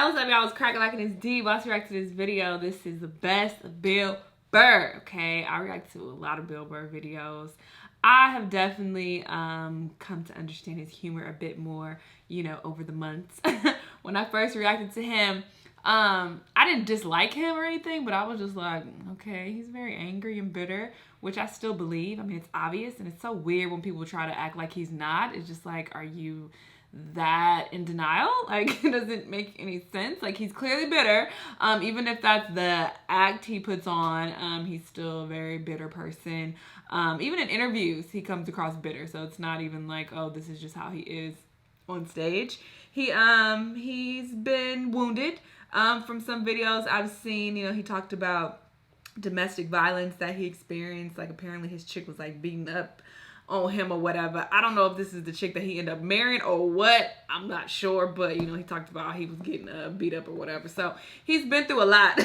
Hey, what's up, y'all? It's cracking like it's deep. Let's react to this video. This is the best of Bill Burr. Okay, I react to a lot of Bill Burr videos. I have definitely come to understand his humor a bit more, you know, over the months. When I first reacted to him, I didn't dislike him or anything, but I was just like, okay, he's very angry and bitter, which I still believe. I mean, it's obvious, and it's so weird when people try to act like he's not. It's just like, are you that in denial? Like, it doesn't make any sense. Like, he's clearly bitter. Even if that's the act he puts on, he's still a very bitter person. Even in interviews, he comes across bitter. So it's not even like, oh, this is just how he is on stage. He's been wounded. From some videos I've seen, you know, he talked about domestic violence that he experienced. Like, apparently his chick was like beating up on him or whatever. I don't know if this is the chick that he ended up marrying or what. I'm not sure, but you know, he talked about how he was getting beat up or whatever. So he's been through a lot.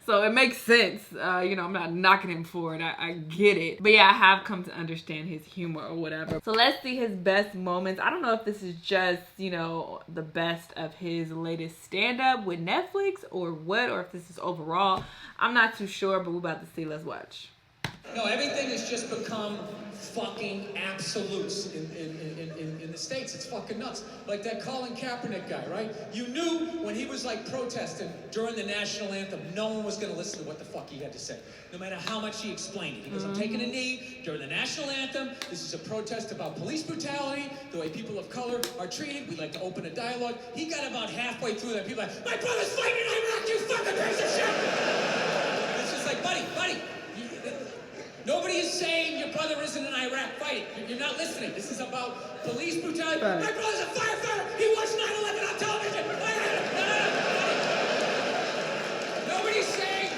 So it makes sense. You know, I'm not knocking him for it. I get it. But yeah, I have come to understand his humor or whatever. So let's see his best moments. I don't know if this is just, you know, the best of his latest stand-up with Netflix or what, or if this is overall. I'm not too sure, but we're about to see. Let's watch. No, everything has just become fucking absolutes in the States. It's fucking nuts. Like that Colin Kaepernick guy, right? You knew when he was like protesting during the national anthem, no one was going to listen to what the fuck he had to say. No matter how much he explained it. He goes, I'm taking a knee during the national anthem. This is a protest about police brutality, the way people of color are treated. We'd like to open a dialogue. He got about halfway through that. People are like, my brother's fighting in Iraq, you fucking piece of shit! It's just like, buddy. Nobody is saying your brother isn't in Iraq fighting. You're not listening. This is about police brutality. My brother's a firefighter. He watched 9/11 on television. Nobody's saying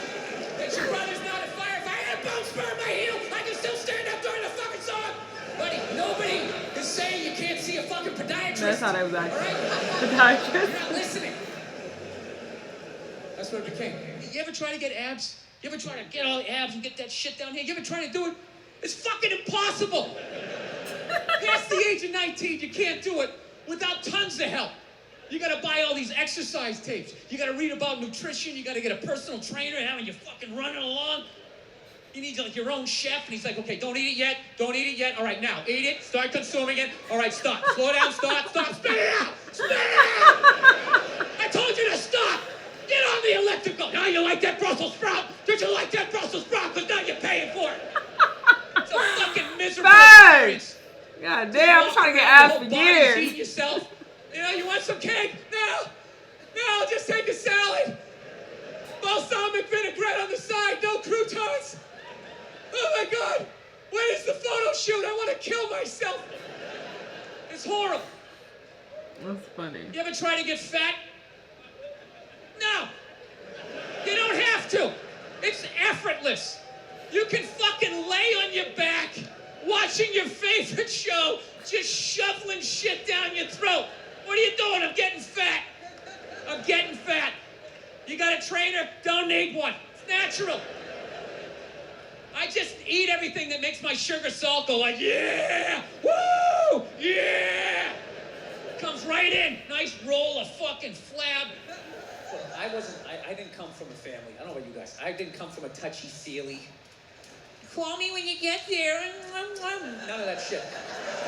that your brother's not a firefighter. I had a bone spur in my heel. I can still stand up during the fucking song. Buddy, nobody is saying you can't see a fucking podiatrist. That's how I was acting. All right? Podiatrist. You're not listening. That's what it became. You ever try to get abs? You ever try to get all the abs and get that shit down here? You ever try to do it? It's fucking impossible. Past the age of 19, you can't do it without tons of help. You gotta buy all these exercise tapes. You gotta read about nutrition. You gotta get a personal trainer having you fucking running along. You need like your own chef, and he's like, okay, don't eat it yet. Don't eat it yet. All right, now, eat it. Start consuming it. All right, stop. Slow down, stop. Spit it out. Spit it out. I told you to stop. Get on the elliptical. Now you like that Brussels sprout? Did you like that Brussels sprout? Because now you're paying for it. It's a fucking miserable experience. God damn, I'm trying to get abs for years. Eat yourself. You know, you want some cake? No, just take a salad. Balsamic vinaigrette on the side, no croutons. Oh my God, when is the photo shoot? I want to kill myself. It's horrible. That's funny. You ever try to get fat? No, you don't have to. It's effortless. You can fucking lay on your back, watching your favorite show, just shoveling shit down your throat. What are you doing? I'm getting fat. I'm getting fat. You got a trainer? Don't need one. It's natural. I just eat everything that makes my sugar salt go like, yeah, woo, yeah. Comes right in. Nice roll of fucking flab. I didn't come from a family. I don't know about you guys. I didn't come from a touchy-feely. Call me when you get there. None of that shit.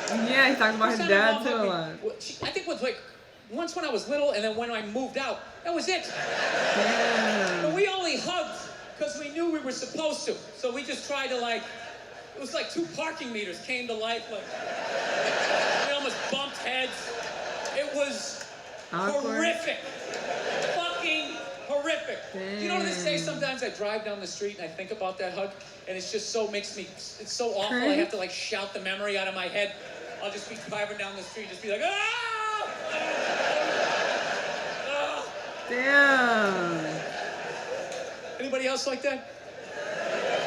Yeah, he talked about his dad too a lot. I think it was like once when I was little, and then when I moved out, that was it. Yeah. But we only hugged because we knew we were supposed to. So we just tried to like, it was like 2 parking meters came to life. Like, we almost bumped heads. It was horrific. Horrific. Damn. You know what they say? Sometimes I drive down the street and I think about that hug, and it's just so it's so awful. I have to like shout the memory out of my head. I'll just be driving down the street, just be like, ah! Damn. Anybody else like that?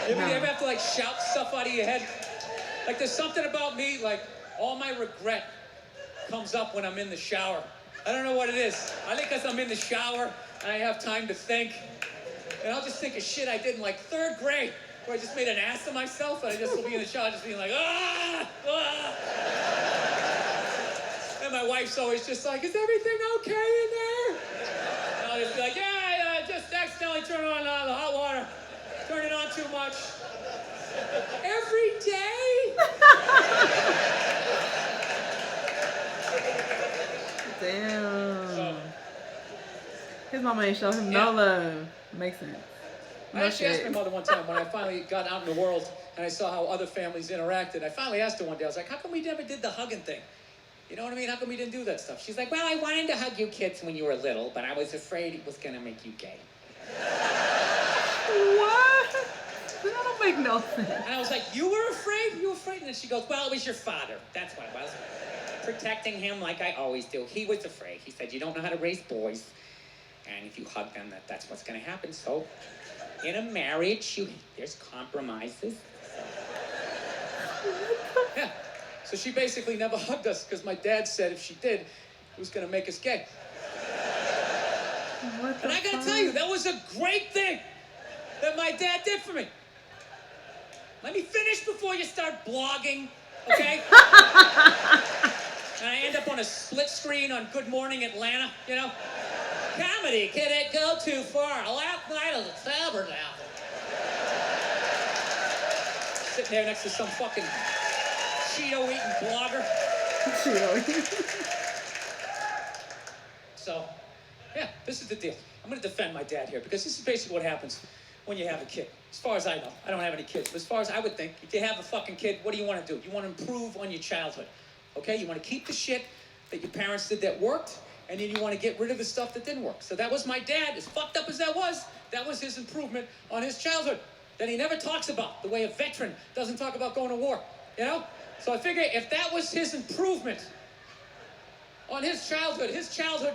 You ever have to like shout stuff out of your head? Like there's something about me, like all my regret comes up when I'm in the shower. I don't know what it is. I think because I'm in the shower and I have time to think. And I'll just think of shit I did in like 3rd grade where I just made an ass of myself, and I just will be in the shower just being like, ah! And my wife's always just like, is everything okay in there? And like, yeah, I just accidentally turned on the hot water. Turned it on too much. Every day? Damn. So, His mama ain't show him no love. Makes sense. I actually asked my mother one time when I finally got out in the world and I saw how other families interacted. I finally asked her one day, I was like, how come we never did the hugging thing? You know what I mean? How come we didn't do that stuff? She's like, well, I wanted to hug you kids when you were little, but I was afraid it was going to make you gay. What? That don't make no sense. And I was like, you were afraid? You were afraid? And then she goes, well, it was your father. That's what it was. Protecting him like I always do. He was afraid. He said, you don't know how to raise boys. And if you hug them, that's what's going to happen. So in a marriage, there's compromises. Yeah. So she basically never hugged us because my dad said if she did, it was going to make us gay. And I got to tell you, that was a great thing that my dad did for me. Let me finish before you start blogging, okay? And I end up on a split screen on Good Morning Atlanta, you know? Comedy, can it go too far? Last night at the Tabernacle. Sitting there next to some fucking Cheeto-eating blogger. Cheeto. So, yeah, this is the deal. I'm going to defend my dad here because this is basically what happens when you have a kid. As far as I know, I don't have any kids, but as far as I would think, if you have a fucking kid, what do you want to do? You want to improve on your childhood, okay? You want to keep the shit that your parents did that worked, and then you want to get rid of the stuff that didn't work. So that was my dad, as fucked up as that was his improvement on his childhood that he never talks about, the way a veteran doesn't talk about going to war, you know? So I figure if that was his improvement on his childhood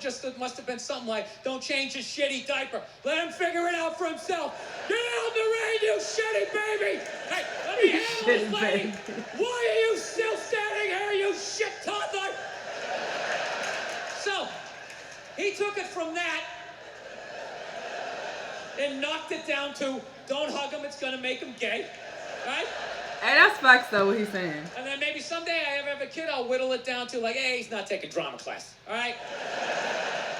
just must have been something like, don't change his shitty diaper. Let him figure it out for himself. Get out the rain, you shitty baby. Hey, let me handle this lady. Why are you still standing here, you shit toddler? So, he took it from that and knocked it down to, don't hug him, it's going to make him gay. Right? Hey, that's facts though, what he's saying. And then maybe someday I ever have a kid, I'll whittle it down to like, hey, he's not taking drama class, all right?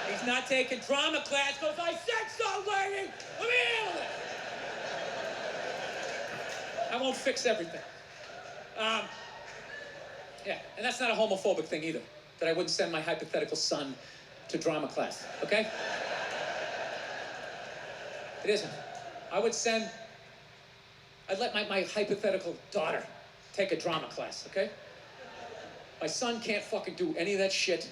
He's not taking drama class because I said so, lady! Let me handle it! I won't fix everything. Yeah, and that's not a homophobic thing either, that I wouldn't send my hypothetical son to drama class, okay? It isn't. I'd let my hypothetical daughter take a drama class, okay? My son can't fucking do any of that shit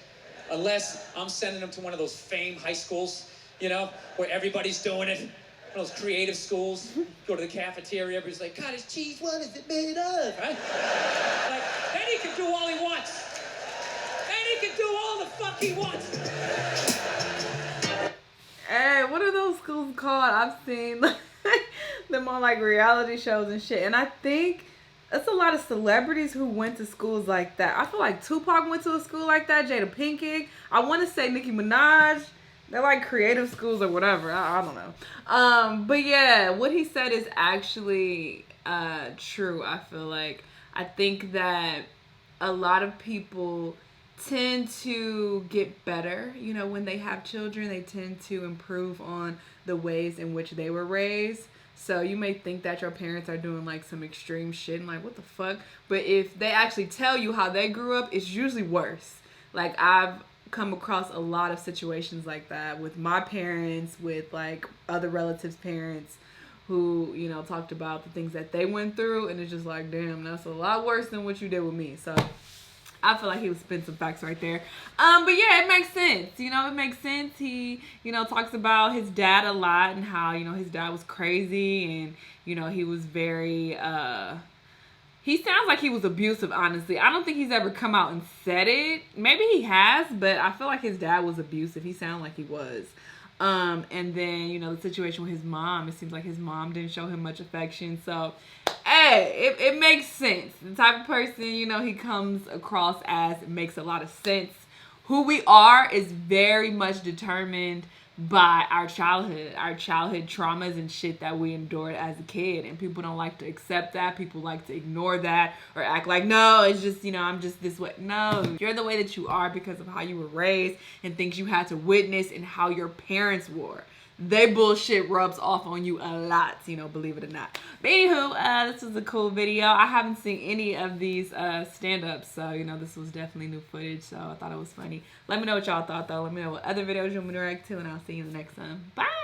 unless I'm sending him to one of those famed high schools, you know, where everybody's doing it. One of those creative schools. Go to the cafeteria, everybody's like, cottage cheese, what is it made of? Right? Like, then he can do all he wants. Then he can do all the fuck he wants. Hey, what are those schools called? I've seen them on like reality shows and shit. And I think that's a lot of celebrities who went to schools like that. I feel like Tupac went to a school like that. Jada Pinkett. I want to say Nicki Minaj. They're like creative schools or whatever. I don't know. But yeah, what he said is actually true. I feel like I think that a lot of people tend to get better, you know, when they have children. They tend to improve on the ways in which they were raised. So you may think that your parents are doing like some extreme shit and like, what the fuck? But if they actually tell you how they grew up, it's usually worse. Like I've come across a lot of situations like that with my parents, with like other relatives' parents who, you know, talked about the things that they went through, and it's just like, damn, that's a lot worse than what you did with me. So I feel like he was spitting some facts right there. But yeah, it makes sense. You know, it makes sense. He, you know, talks about his dad a lot and how, you know, his dad was crazy and, you know, he was very, he sounds like he was abusive, honestly. I don't think he's ever come out and said it. Maybe he has, but I feel like his dad was abusive. He sounded like he was. And then, you know, the situation with his mom, it seems like his mom didn't show him much affection. So, hey, it makes sense. The type of person, you know, he comes across as makes a lot of sense. Who we are is very much determined by our childhood traumas and shit that we endured as a kid. And people don't like to accept that. People like to ignore that or act like, no, it's just, you know, I'm just this way. No, you're the way that you are because of how you were raised and things you had to witness and how your parents were. They bullshit rubs off on you a lot, you know, believe it or not. But anywho, this was a cool video. I haven't seen any of these stand-ups, so, you know, this was definitely new footage, so I thought it was funny. Let me know what y'all thought, though. Let me know what other videos you want me to react to, and I'll see you in the next one. Bye!